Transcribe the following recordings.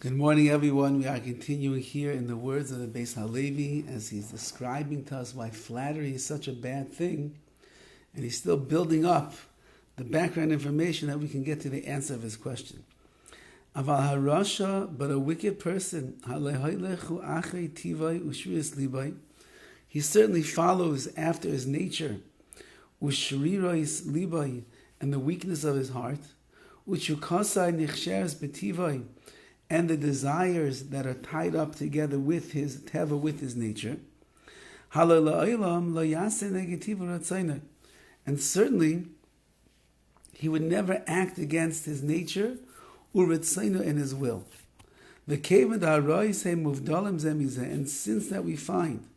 Good morning, everyone. We are continuing here in the words of the Beis Halevi as he's describing to us why flattery is such a bad thing, and he's still building up the background information that we can get to the answer of his question. Aval harasha, but a wicked person, he certainly follows after his nature, ushrirois libai, and the weakness of his heart, uchukasai nichsheres betivai, and the desires that are tied up together with his teva, with his nature. And certainly, he would never act against his nature, u'retzaina, in his will. And since that we find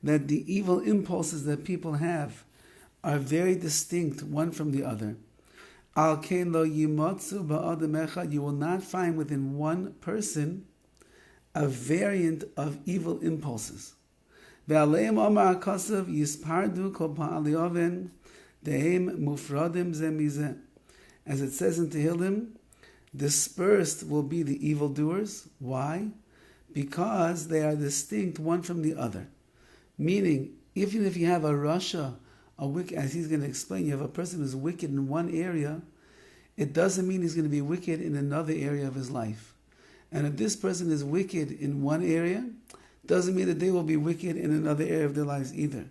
that the evil impulses that people have are very distinct one from the other, you will not find within one person a variant of evil impulses. As it says in Tehillim, dispersed will be the evildoers. Why? Because they are distinct one from the other. Meaning, even if you have a rasha, a wicked, as he's going to explain, you have a person who's wicked in one area, it doesn't mean he's going to be wicked in another area of his life. And if this person is wicked in one area, doesn't mean that they will be wicked in another area of their lives either.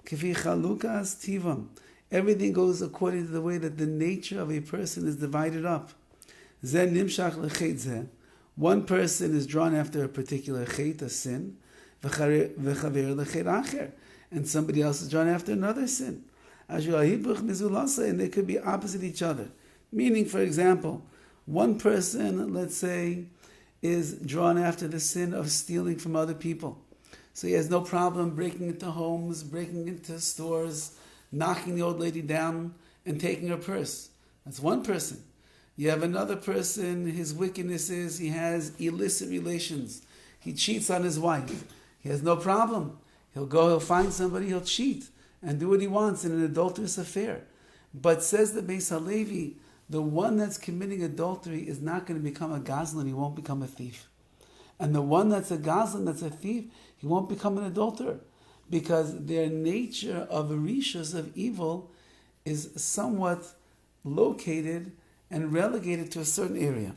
Kifi chalukas tivam. Everything goes according to the way that the nature of a person is divided up. Zen nimshach lechet zeh. One person is drawn after a particular chet, a sin, v'chaver lechet acher. And somebody else is drawn after another sin. And they could be opposite each other. Meaning, for example, one person, let's say, is drawn after the sin of stealing from other people. So he has no problem breaking into homes, breaking into stores, knocking the old lady down and taking her purse. That's one person. You have another person, his wickedness is he has illicit relations. He cheats on his wife. He has no problem. He'll find somebody, he'll cheat and do what he wants in an adulterous affair. But says the Beis Halevi, the one that's committing adultery is not going to become a gazlan, he won't become a thief. And the one that's a gazlan, that's a thief, he won't become an adulterer. Because their nature of rishas, of evil, is somewhat located and relegated to a certain area.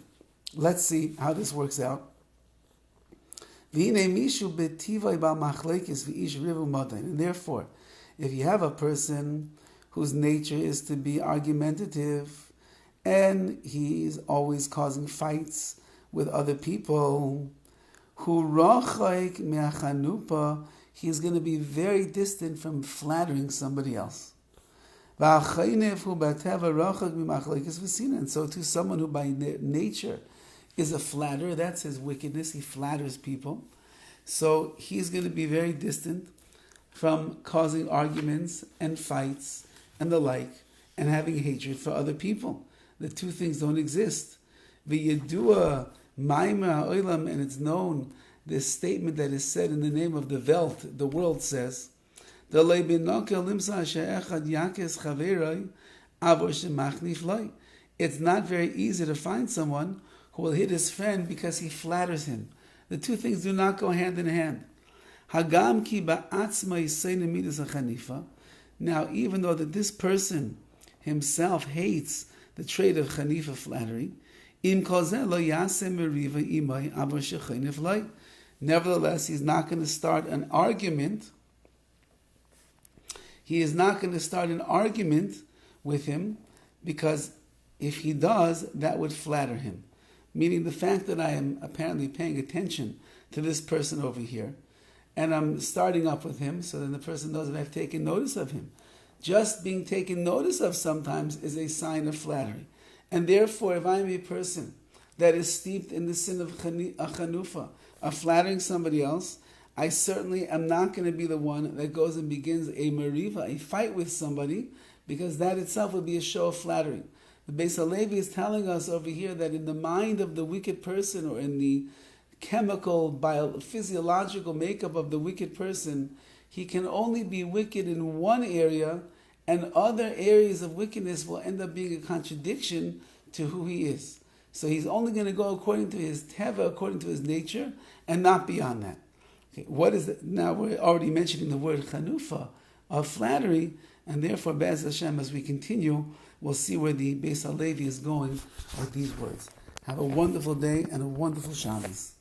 Let's see how this works out. And therefore, if you have a person whose nature is to be argumentative and he's always causing fights with other people, he's going to be very distant from flattering somebody else. And so to someone who by nature is a flatterer, that's his wickedness, he flatters people. So he's going to be very distant from causing arguments and fights and the like, and having hatred for other people. The two things don't exist. V'yedua ma'imah ha'olam, and it's known, this statement that is said in the name of the Welt, the world says, it's not very easy to find someone who will hit his friend because he flatters him. The two things do not go hand in hand. Now, even though that this person himself hates the trait of chanifa, flattery, nevertheless, he's not going to start an argument. He is not going to start an argument with him, because if he does, that would flatter him. Meaning the fact that I am apparently paying attention to this person over here, and I'm starting up with him, so then the person knows that I've taken notice of him. Just being taken notice of sometimes is a sign of flattery. And therefore, if I'm a person that is steeped in the sin of chanufa, of flattering somebody else, I certainly am not going to be the one that goes and begins a mariva, a fight with somebody, because that itself would be a show of flattery. The Beis Halevi is telling us over here that in the mind of the wicked person, or in the chemical, physiological makeup of the wicked person, he can only be wicked in one area, and other areas of wickedness will end up being a contradiction to who he is. So he's only going to go according to his teva, according to his nature, and not beyond that. Okay, what is it? Now we're already mentioning the word chanufa of flattery, and therefore, Be'ez Hashem, as we continue, we'll see where the Beis HaLevi is going with these words. Have a wonderful day and a wonderful Shabbos.